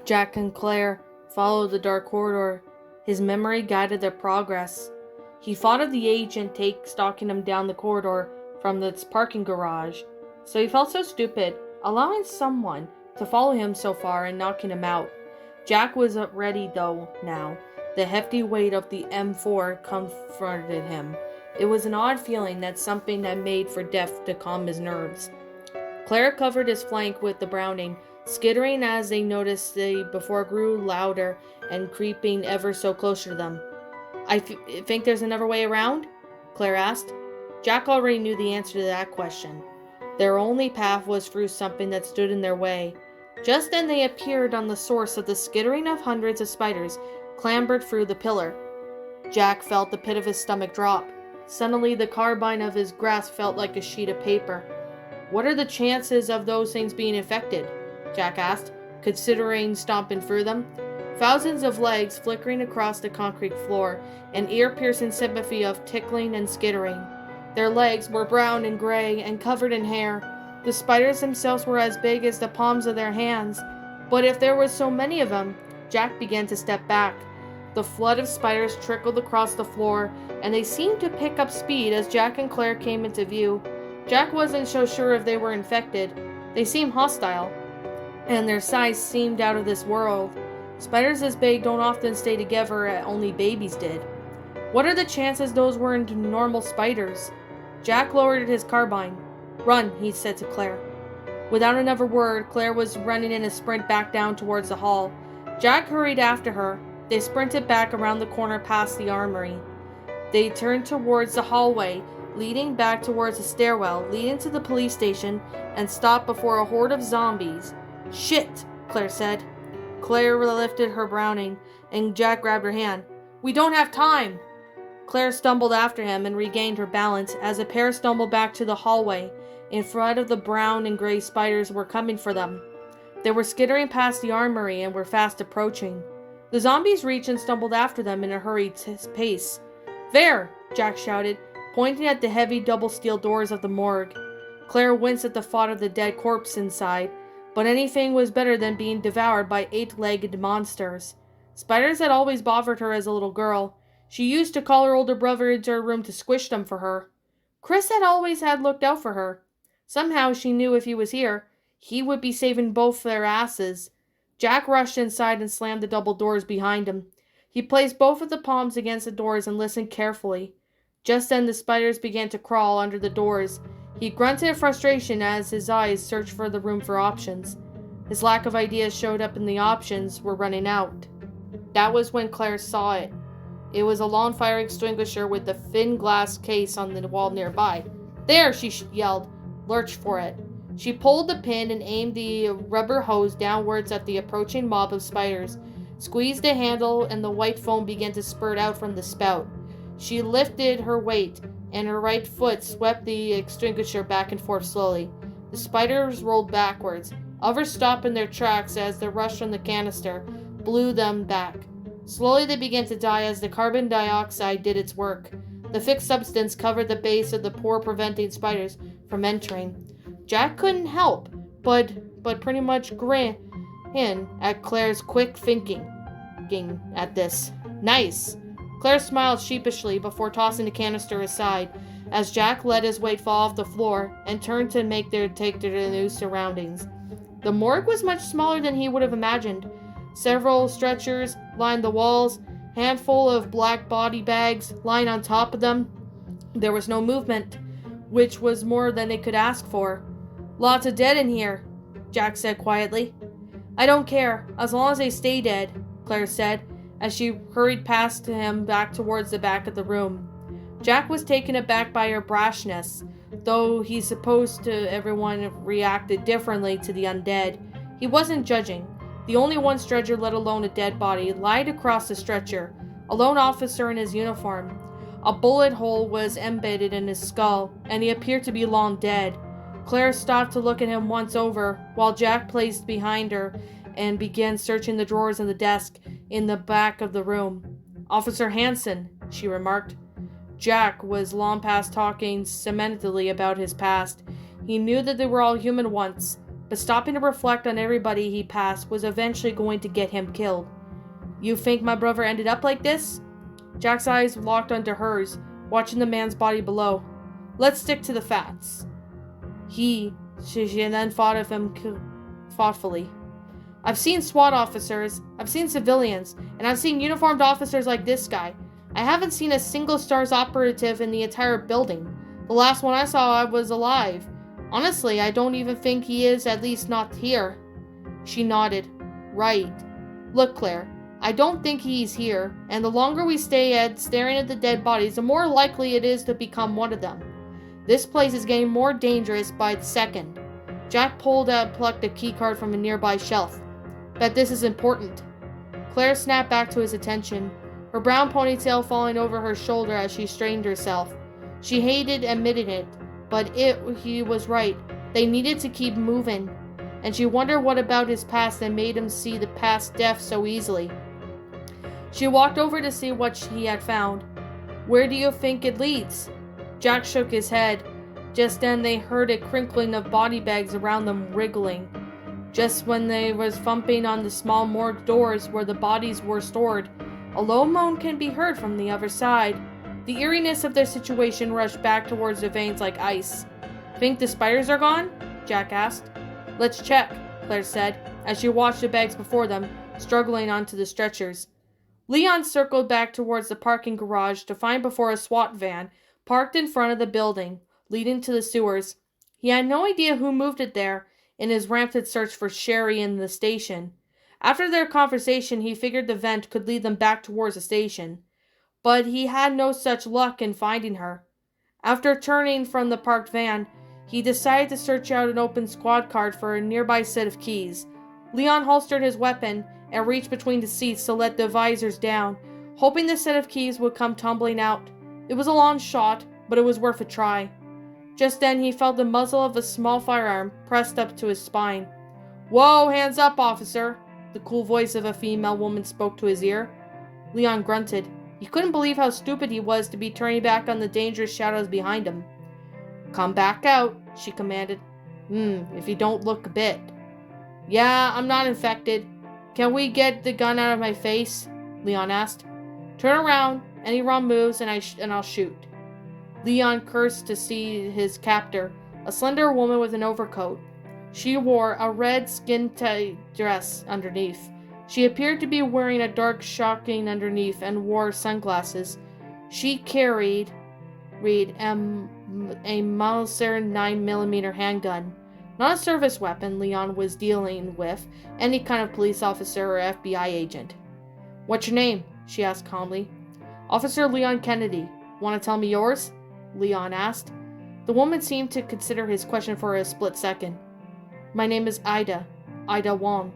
Jack and Claire followed the dark corridor. His memory guided their progress. He thought of the agent stalking him down the corridor from its parking garage, so he felt so stupid, allowing someone to follow him so far and knocking him out. Jack was ready though now. The hefty weight of the M4 comforted him. It was an odd feeling that something had made for death to calm his nerves. Claire covered his flank with the Browning, skittering as they noticed before it grew louder and creeping ever so closer to them. I think there's another way around? Claire asked. Jack already knew the answer to that question. Their only path was through something that stood in their way. Just then they appeared on the source of the skittering of hundreds of spiders clambered through the pillar. Jack felt the pit of his stomach drop. Suddenly the carbine of his grasp felt like a sheet of paper. What are the chances of those things being infected? Jack asked, considering stomping through them. Thousands of legs flickering across the concrete floor, an ear-piercing sympathy of tickling and skittering. Their legs were brown and gray and covered in hair. The spiders themselves were as big as the palms of their hands. But if there were so many of them, Jack began to step back. The flood of spiders trickled across the floor, and they seemed to pick up speed as Jack and Claire came into view. Jack wasn't so sure if they were infected. They seemed hostile, and their size seemed out of this world. Spiders this big don't often stay together, only babies did. What are the chances those weren't normal spiders? Jack lowered his carbine. Run, he said to Claire. Without another word, Claire was running in a sprint back down towards the hall. Jack hurried after her. They sprinted back around the corner past the armory. They turned towards the hallway, leading back towards the stairwell, leading to the police station, and stopped before a horde of zombies. Shit, Claire said. Claire lifted her Browning, and Jack grabbed her hand. We don't have time! Claire stumbled after him and regained her balance as the pair stumbled back to the hallway. In front of the brown and gray spiders were coming for them. They were skittering past the armory and were fast approaching. The zombies reached and stumbled after them in a hurried pace. There! Jack shouted, pointing at the heavy double steel doors of the morgue. Claire winced at the thought of the dead corpse inside, but anything was better than being devoured by 8-legged monsters. Spiders had always bothered her as a little girl. She used to call her older brother into her room to squish them for her. Chris had always looked out for her. Somehow she knew if he was here, he would be saving both their asses. Jack rushed inside and slammed the double doors behind him. He placed both of the palms against the doors and listened carefully. Just then the spiders began to crawl under the doors. He grunted in frustration as his eyes searched for the room for options. His lack of ideas showed up and the options were running out. That was when Claire saw it. It was a long fire extinguisher with a thin glass case on the wall nearby. There, she yelled. Lurched for it. She pulled the pin and aimed the rubber hose downwards at the approaching mob of spiders, squeezed the handle, and the white foam began to spurt out from the spout. She lifted her weight, and her right foot swept the extinguisher back and forth slowly. The spiders rolled backwards. Others stopped in their tracks as the rush from the canister blew them back. Slowly they began to die as the carbon dioxide did its work. The thick substance covered the base of the pore, preventing spiders from entering. Jack couldn't help but pretty much grin at Claire's quick thinking at this. Nice. Claire smiled sheepishly before tossing the canister aside as Jack let his weight fall off the floor and turned to take to the new surroundings. The morgue was much smaller than he would have imagined. Several stretchers lined the walls, handful of black body bags lying on top of them. There was no movement, which was more than they could ask for. Lots of dead in here, Jack said quietly. I don't care, as long as they stay dead, Claire said, as she hurried past him back towards the back of the room. Jack was taken aback by her brashness, though he supposed everyone reacted differently to the undead. He wasn't judging. The only one stretcher, let alone a dead body, lied across the stretcher, a lone officer in his uniform. A bullet hole was embedded in his skull, and he appeared to be long dead. Claire stopped to look at him once over, while Jack placed behind her and began searching the drawers and the desk in the back of the room. Officer Hansen, she remarked. Jack was long past talking sentimentally about his past. He knew that they were all human once. but stopping to reflect on everybody he passed was eventually going to get him killed. You think my brother ended up like this? Jack's eyes locked onto hers, watching the man's body below. Let's stick to the facts. She then thought of him thoughtfully. I've seen SWAT officers, I've seen civilians, and I've seen uniformed officers like this guy. I haven't seen a single STARS operative in the entire building. The last one I saw was alive. Honestly, I don't even think he is, at least not here. She nodded. Right. Look, Claire, I don't think he's here, and the longer we stay staring at the dead bodies, the more likely it is to become one of them. This place is getting more dangerous by the second. Jack plucked a keycard from a nearby shelf. Bet this is important. Claire snapped back to his attention, her brown ponytail falling over her shoulder as she straightened herself. She hated admitting it, but he was right. They needed to keep moving, and she wondered what about his past that made him see the past death so easily. She walked over to see what he had found. Where do you think it leads? Jack shook his head. Just then they heard a crinkling of body bags around them wriggling. Just when they was thumping on the small morgue doors where the bodies were stored, a low moan can be heard from the other side. The eeriness of their situation rushed back towards their veins like ice. Think the spiders are gone? Jack asked. Let's check, Claire said, as she watched the bags before them, struggling onto the stretchers. Leon circled back towards the parking garage to find before a SWAT van parked in front of the building, leading to the sewers. He had no idea who moved it there in his rampant search for Sherry in the station. After their conversation, he figured the vent could lead them back towards the station, but he had no such luck in finding her. After turning from the parked van, he decided to search out an open squad card for a nearby set of keys. Leon holstered his weapon and reached between the seats to let the visors down, hoping the set of keys would come tumbling out. It was a long shot, but it was worth a try. Just then he felt the muzzle of a small firearm pressed up to his spine. Whoa, hands up, officer! The cool voice of a female woman spoke to his ear. Leon grunted. He couldn't believe how stupid he was to be turning back on the dangerous shadows behind him. Come back out, she commanded. If you don't look a bit. Yeah, I'm not infected. Can we get the gun out of my face? Leon asked. Turn around. Any wrong moves and I'll shoot. Leon cursed to see his captor, a slender woman with an overcoat. She wore a red skin-tight dress underneath. She appeared to be wearing a dark shocking underneath and wore sunglasses. She carried a Mauser 9mm handgun. Not a service weapon Leon was dealing with, any kind of police officer or FBI agent. What's your name? She asked calmly. Officer Leon Kennedy. Want to tell me yours? Leon asked. The woman seemed to consider his question for a split second. My name is Ida Wong.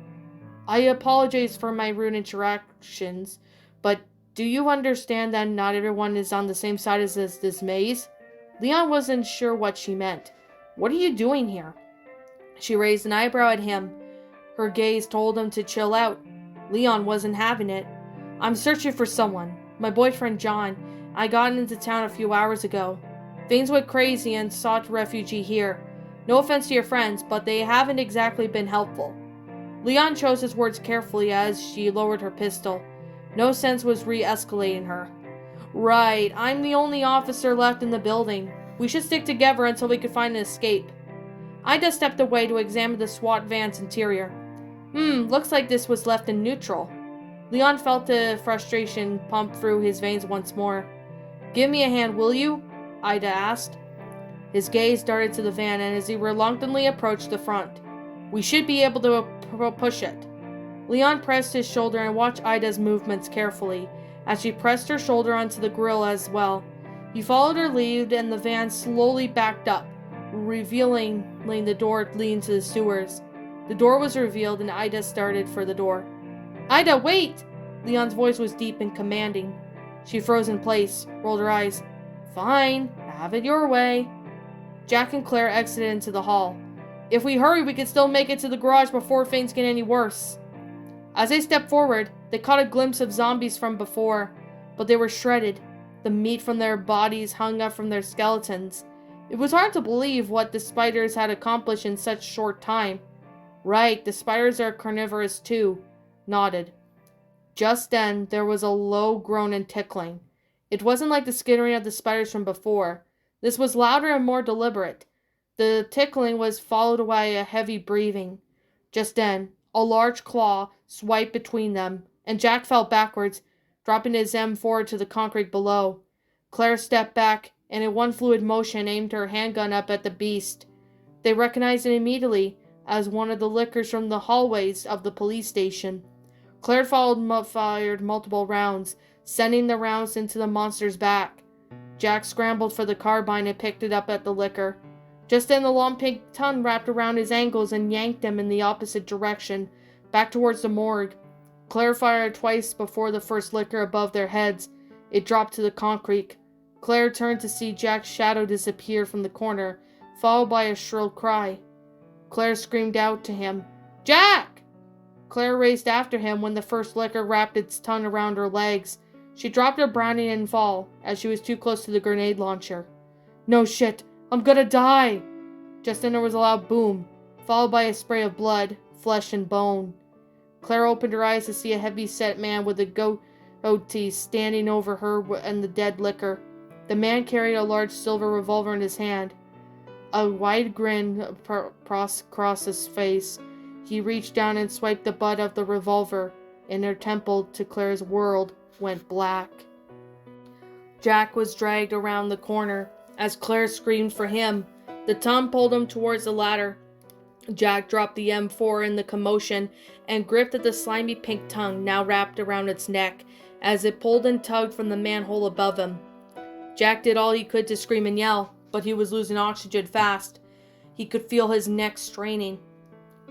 I apologize for my rude interactions, but do you understand that not everyone is on the same side as this maze? Leon wasn't sure what she meant. What are you doing here? She raised an eyebrow at him. Her gaze told him to chill out. Leon wasn't having it. I'm searching for someone. My boyfriend John. I got into town a few hours ago. Things went crazy and sought refuge here. No offense to your friends, but they haven't exactly been helpful. Leon chose his words carefully as she lowered her pistol. No sense was re-escalating her. Right, I'm the only officer left in the building. We should stick together until we can find an escape. Ida stepped away to examine the SWAT van's interior. Looks like this was left in neutral. Leon felt the frustration pump through his veins once more. Give me a hand, will you? Ida asked. His gaze darted to the van, and as he reluctantly approached the front, we should be able to push it. Leon pressed his shoulder and watched Ida's movements carefully, as she pressed her shoulder onto the grill as well. He followed her lead, and the van slowly backed up, revealing the door leading to the sewers. The door was revealed, and Ida started for the door. Ida, wait! Leon's voice was deep and commanding. She froze in place, rolled her eyes. Fine, have it your way. Jack and Claire exited into the hall. If we hurry, we can still make it to the garage before things get any worse. As they stepped forward, they caught a glimpse of zombies from before, but they were shredded. The meat from their bodies hung up from their skeletons. It was hard to believe what the spiders had accomplished in such short time. Right, the spiders are carnivorous too. Nodded. Just then, there was a low groan and tickling. It wasn't like the skittering of the spiders from before. This was louder and more deliberate. The tickling was followed by a heavy breathing. Just then, a large claw swiped between them, and Jack fell backwards, dropping his M4 to the concrete below. Claire stepped back, and in one fluid motion aimed her handgun up at the beast. They recognized it immediately as one of the lickers from the hallways of the police station. Claire fired multiple rounds, sending the rounds into the monster's back. Jack scrambled for the carbine and picked it up at the licker. Just then the long pink tongue wrapped around his ankles and yanked him in the opposite direction, back towards the morgue. Claire fired twice before the first licker above their heads. It dropped to the concrete. Claire turned to see Jack's shadow disappear from the corner, followed by a shrill cry. Claire screamed out to him, "Jack!" Claire raced after him when the first licker wrapped its tongue around her legs. She dropped her browning and fall, as she was too close to the grenade launcher. "No shit! I'm gonna die!" Just then there was a loud boom, followed by a spray of blood, flesh, and bone. Claire opened her eyes to see a heavy-set man with a goatee standing over her and the dead licker. The man carried a large silver revolver in his hand. A wide grin crossed his face. He reached down and swiped the butt of the revolver, and her temple to Claire's world went black. Jack was dragged around the corner as Claire screamed for him. The tongue pulled him towards the ladder. Jack dropped the M4 in the commotion and gripped at the slimy pink tongue now wrapped around its neck as it pulled and tugged from the manhole above him. Jack did all he could to scream and yell, but he was losing oxygen fast. He could feel his neck straining,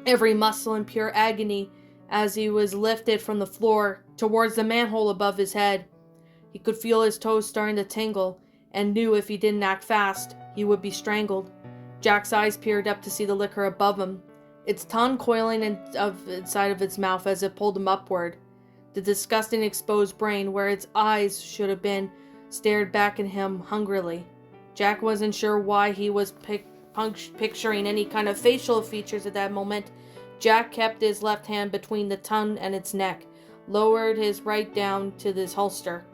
every muscle in pure agony as he was lifted from the floor towards the manhole above his head. He could feel his toes starting to tingle and knew if he didn't act fast, he would be strangled. Jack's eyes peered up to see the licker above him, its tongue coiling inside of its mouth as it pulled him upward. The disgusting exposed brain, where its eyes should have been, stared back at him hungrily. Jack wasn't sure why he was picturing any kind of facial features at that moment. Jack kept his left hand between the tongue and its neck, lowered his right down to his holster.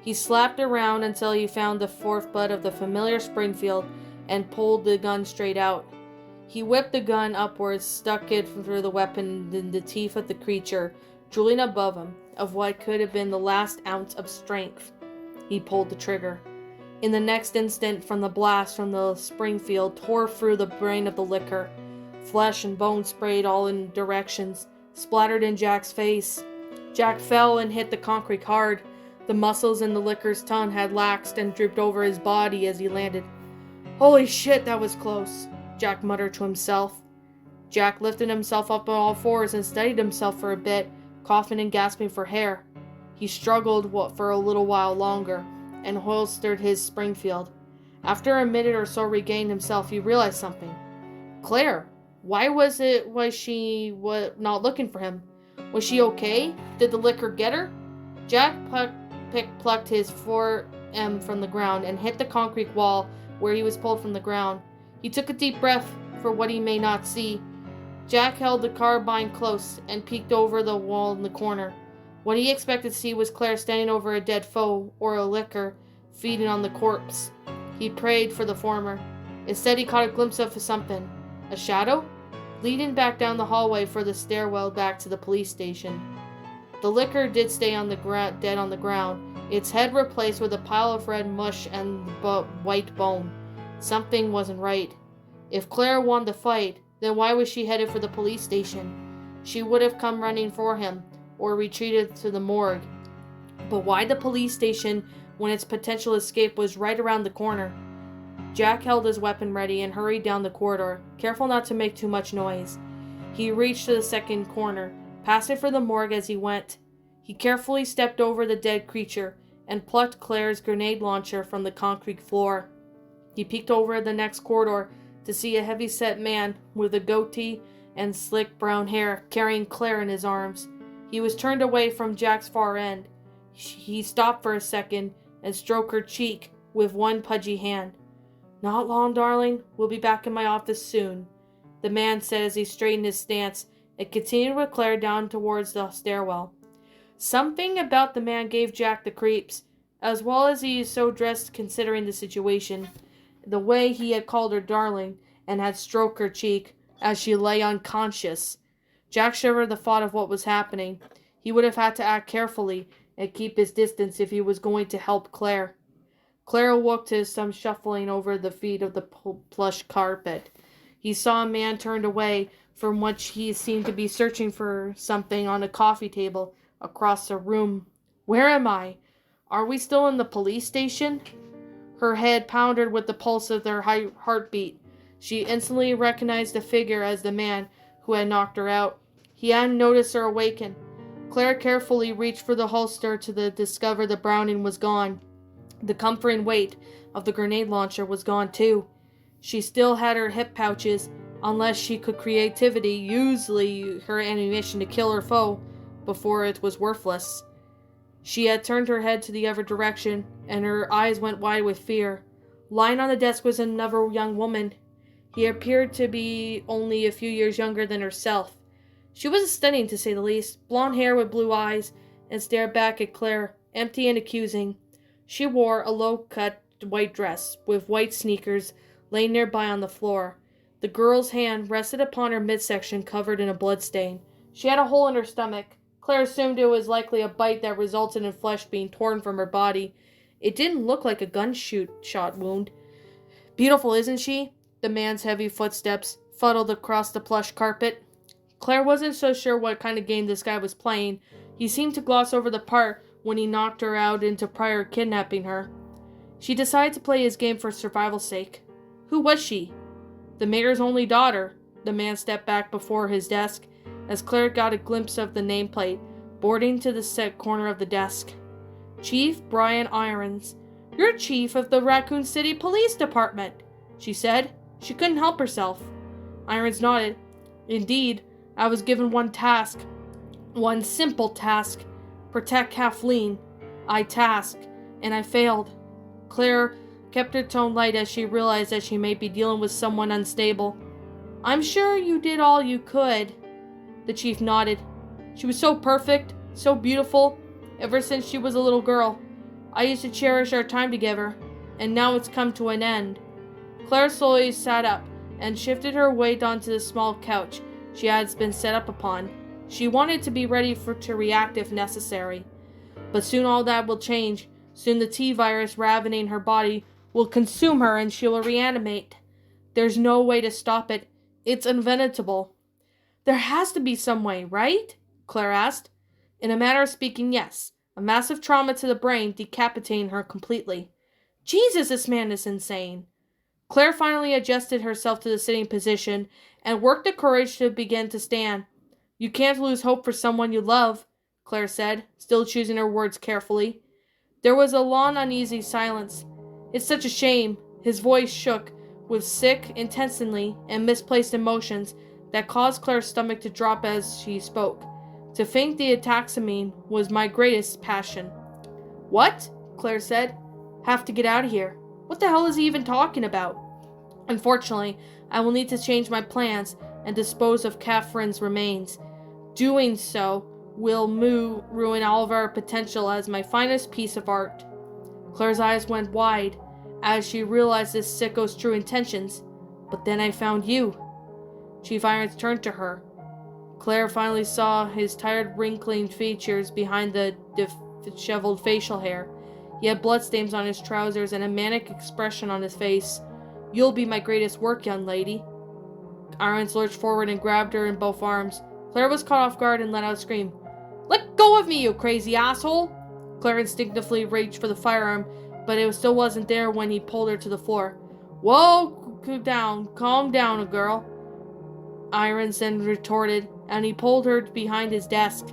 He slapped around until he found the fourth butt of the familiar Springfield and pulled the gun straight out. He whipped the gun upwards, stuck it through the weapon in the teeth of the creature, drooling above him, of what could have been the last ounce of strength. He pulled the trigger. In the next instant, from the blast from the Springfield tore through the brain of the licker. Flesh and bone sprayed all in directions, splattered in Jack's face. Jack fell and hit the concrete hard. The muscles in the licker's tongue had laxed and drooped over his body as he landed. "Holy shit, that was close," Jack muttered to himself. Jack lifted himself up on all fours and steadied himself for a bit, coughing and gasping for air. He struggled for a little while longer and holstered his Springfield. After a minute or so regained himself, he realized something. Claire! Why was she not looking for him? Was she okay? Did the licker get her? Jack plucked his 4M from the ground and hit the concrete wall where he was pulled from the ground. He took a deep breath for what he may not see. Jack held the carbine close and peeked over the wall in the corner. What he expected to see was Claire standing over a dead foe or a licker feeding on the corpse. He prayed for the former. Instead, he caught a glimpse of something. A shadow? Leading back down the hallway for the stairwell back to the police station. The licker did stay on dead on the ground, its head replaced with a pile of red mush and white bone. Something wasn't right. If Claire wanted to fight, then why was she headed for the police station? She would have come running for him, or retreated to the morgue. But why the police station when its potential escape was right around the corner? Jack held his weapon ready and hurried down the corridor, careful not to make too much noise. He reached to the second corner, passed it for the morgue as he went. He carefully stepped over the dead creature and plucked Claire's grenade launcher from the concrete floor. He peeked over the next corridor to see a heavy-set man with a goatee and slick brown hair carrying Claire in his arms. He was turned away from Jack's far end. He stopped for a second and stroked her cheek with one pudgy hand. "Not long, darling. We'll be back in my office soon." the man said as he straightened his stance and continued with Claire down towards the stairwell. Something about the man gave Jack the creeps, as well as he is so dressed considering the situation. The way he had called her darling and had stroked her cheek as she lay unconscious. Jack shivered at the thought of what was happening. He would have had to act carefully and keep his distance if he was going to help Claire. Claire awoke to some shuffling over the feet of the plush carpet. He saw a man turned away from which he seemed to be searching for something on a coffee table across the room. Where am I? Are we still in the police station? Her head pounded with the pulse of their heartbeat. She instantly recognized the figure as the man who had knocked her out. He hadn't noticed her awaken. Claire carefully reached for the holster to discover the Browning was gone. The comforting weight of the grenade launcher was gone too. She still had her hip pouches, unless she could creativity usually her ammunition to kill her foe before it was worthless. She had turned her head to the other direction, and her eyes went wide with fear. Lying on the desk was another young woman. He appeared to be only a few years younger than herself. She was stunning, to say the least, blonde hair with blue eyes, and stared back at Claire, empty and accusing. She wore a low-cut white dress, with white sneakers, laying nearby on the floor. The girl's hand rested upon her midsection covered in a bloodstain. She had a hole in her stomach. Claire assumed it was likely a bite that resulted in flesh being torn from her body. It didn't look like a gunshot wound. Beautiful, isn't she? The man's heavy footsteps fuddled across the plush carpet. Claire wasn't so sure what kind of game this guy was playing. He seemed to gloss over the part when he knocked her out into prior kidnapping her. She decided to play his game for survival's sake. Who was she? The mayor's only daughter. The man stepped back before his desk as Claire got a glimpse of the nameplate, boarding to the set corner of the desk. Chief Brian Irons. You're chief of the Raccoon City Police Department, she said. She couldn't help herself. Irons nodded. Indeed, I was given one task. One simple task. Protect Kathleen. I tasked, and I failed. Claire kept her tone light as she realized that she may be dealing with someone unstable. I'm sure you did all you could. The chief nodded. She was so perfect, so beautiful, ever since she was a little girl. I used to cherish our time together, and now it's come to an end. Claire slowly sat up and shifted her weight onto the small couch she had been set up upon. She wanted to be ready to react if necessary. But soon all that will change. Soon the T-virus ravening her body will consume her and she will reanimate. There's no way to stop it. It's inevitable. There has to be some way, right? Claire asked. In a manner of speaking, yes. A massive trauma to the brain, decapitating her completely. Jesus, this man is insane. Claire finally adjusted herself to the sitting position and worked the courage to begin to stand. You can't lose hope for someone you love, Claire said, still choosing her words carefully. There was a long, uneasy silence. It's such a shame. His voice shook with sick, intensity, and misplaced emotions that caused Claire's stomach to drop as she spoke. To think the ataxamine was my greatest passion. What? Claire said. Have to get out of here. What the hell is he even talking about? Unfortunately, I will need to change my plans and dispose of Catherine's remains. Doing so will ruin all of our potential as my finest piece of art. Claire's eyes went wide as she realized this sicko's true intentions. But then I found you. Chief Irons turned to her. Claire finally saw his tired, wrinkling features behind the disheveled facial hair. He had bloodstains on his trousers and a manic expression on his face. You'll be my greatest work, young lady. Irons lurched forward and grabbed her in both arms. Claire was caught off guard and let out a scream. Let go of me, you crazy asshole! Claire instinctively reached for the firearm, but it still wasn't there when he pulled her to the floor. Whoa, calm down, girl. Irons then retorted, and he pulled her behind his desk.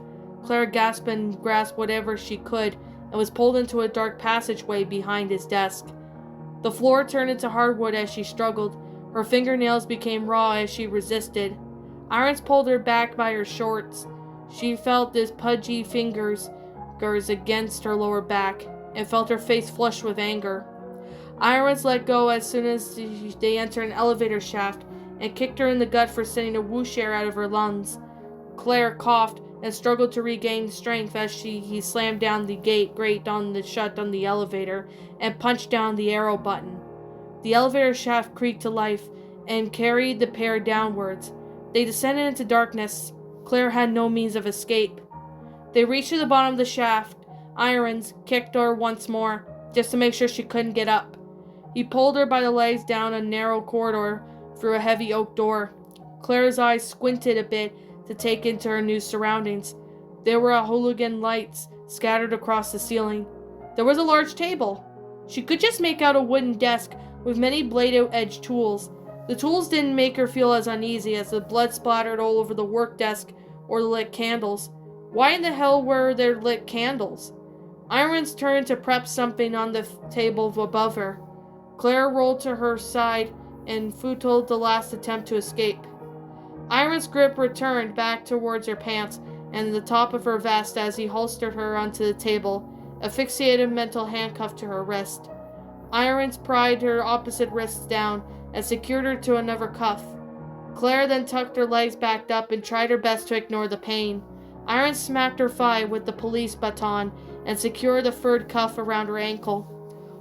Claire gasped and grasped whatever she could, and was pulled into a dark passageway behind his desk. The floor turned into hardwood as she struggled. Her fingernails became raw as she resisted. Irons pulled her back by her shorts. She felt his pudgy fingers against her lower back, and felt her face flushed with anger. Irons let go as soon as they entered an elevator shaft and kicked her in the gut for sending a whoosh air out of her lungs. Claire coughed and struggled to regain strength as he slammed down the grate shut on the elevator and punched down the arrow button. The elevator shaft creaked to life and carried the pair downwards. They descended into darkness. Claire had no means of escape. They reached to the bottom of the shaft. Irons kicked her once more, just to make sure she couldn't get up. He pulled her by the legs down a narrow corridor through a heavy oak door. Claire's eyes squinted a bit to take into her new surroundings. There were halogen lights scattered across the ceiling. There was a large table. She could just make out a wooden desk with many blade-edged tools. The tools didn't make her feel as uneasy as the blood splattered all over the work desk or the lit candles. Why in the hell were there lit candles? Irons turned to prep something on the table above her. Claire rolled to her side and futile the last attempt to escape. Irons' grip returned back towards her pants and the top of her vest as he holstered her onto the table, a fixated mental handcuff to her wrist. Irons pried her opposite wrists down and secured her to another cuff. Claire then tucked her legs back up and tried her best to ignore the pain. Irons smacked her thigh with the police baton and secured the third cuff around her ankle.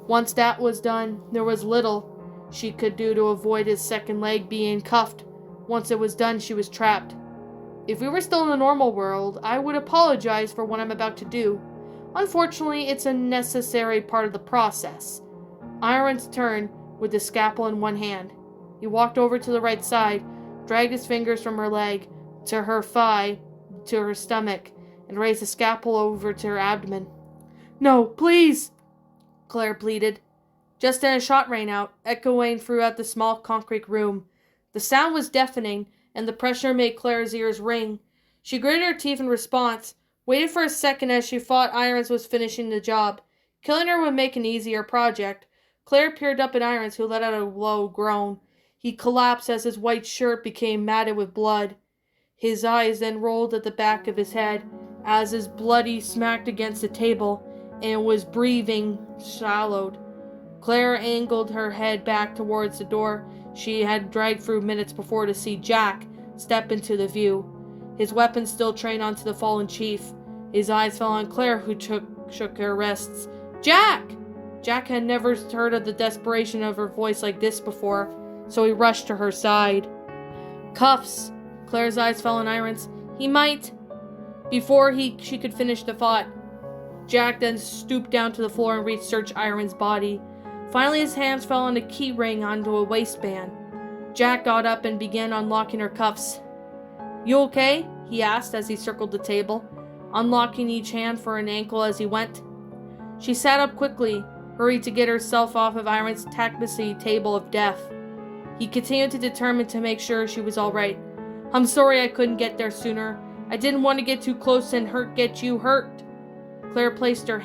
Once that was done, there was little she could do to avoid his second leg being cuffed. Once it was done, she was trapped. If we were still in the normal world, I would apologize for what I'm about to do. Unfortunately, it's a necessary part of the process. Irons turned with the scalpel in one hand. He walked over to the right side, dragged his fingers from her leg to her thigh to her stomach, and raised the scalpel over to her abdomen. "No, please!" Claire pleaded. Just then a shot rang out, echoing throughout the small concrete room. The sound was deafening, and the pressure made Claire's ears ring. She gritted her teeth in response, waited for a second as she thought Irons was finishing the job. Killing her would make an easier project. Claire peered up at Irons, who let out a low groan. He collapsed as his white shirt became matted with blood. His eyes then rolled at the back of his head as his bloody smacked against the table and was breathing shallowed. Claire angled her head back towards the door she had dragged through minutes before to see Jack step into the view, his weapon still trained onto the fallen chief. His eyes fell on Claire, who shook her wrists. "Jack!" Jack had never heard of the desperation of her voice like this before, so he rushed to her side. "Cuffs!" Claire's eyes fell on Irons. "He might..." Before she could finish the thought, Jack then stooped down to the floor and reached search Irons' body. Finally, his hands fell on a key ring onto a waistband. Jack got up and began unlocking her cuffs. "You okay?" he asked as he circled the table, unlocking each hand for an ankle as he went. She sat up quickly, hurried to get herself off of Irons' tapestry table of death. He continued to determine to make sure she was all right. "I'm sorry I couldn't get there sooner. I didn't want to get too close and get you hurt." Claire placed her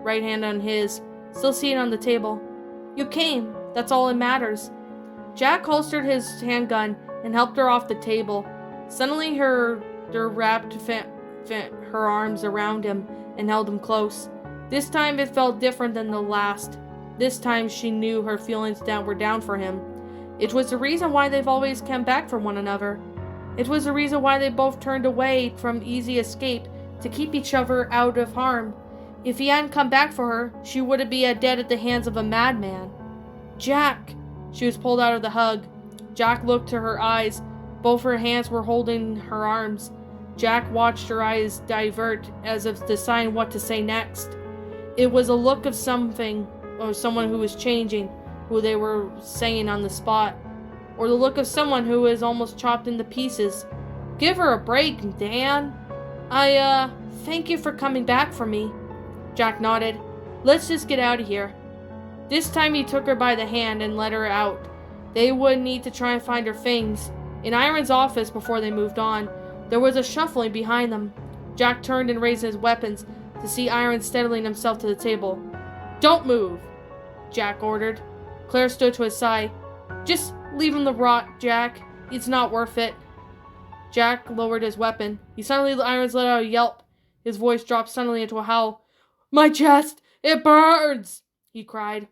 right hand on his, still seated on the table. "You came. That's all that matters." Jack holstered his handgun and helped her off the table. Suddenly, her wrapped her arms around him and held him close. This time it felt different than the last. This time she knew her feelings were down for him. It was the reason why they've always come back for one another. It was the reason why they both turned away from easy escape to keep each other out of harm. If he hadn't come back for her, she would be dead at the hands of a madman. "Jack!" She was pulled out of the hug. Jack looked to her eyes. Both her hands were holding her arms. Jack watched her eyes divert as if deciding what to say next. It was a look of someone who was changing, who they were saying on the spot, or the look of someone who is almost chopped into pieces. "Give her a break, Dan. Thank you for coming back for me." Jack nodded. "Let's just get out of here." This time he took her by the hand and led her out. They would need to try and find her things. In Irons' office before they moved on, there was a shuffling behind them. Jack turned and raised his weapons to see Irons steadying himself to the table. "Don't move," Jack ordered. Claire stood to his side. "Just leave him to rot, Jack. It's not worth it." Jack lowered his weapon. Irons let out a yelp. His voice dropped suddenly into a howl. "My chest! It burns!" he cried.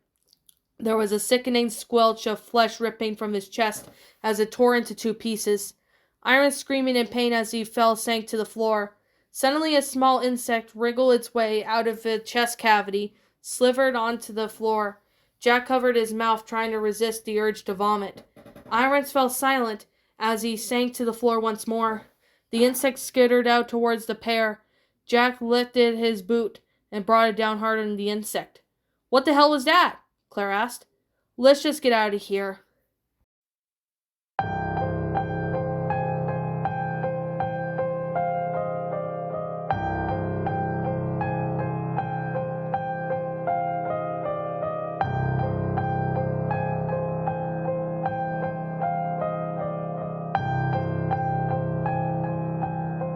There was a sickening squelch of flesh ripping from his chest as it tore into two pieces. Iron, screaming in pain as he fell, sank to the floor. Suddenly a small insect wriggled its way out of the chest cavity, slithered onto the floor. Jack covered his mouth, trying to resist the urge to vomit. Irons fell silent as he sank to the floor once more. The insect skittered out towards the pair. Jack lifted his boot and brought it down hard on the insect. "What the hell was that?" Claire asked. "Let's just get out of here,"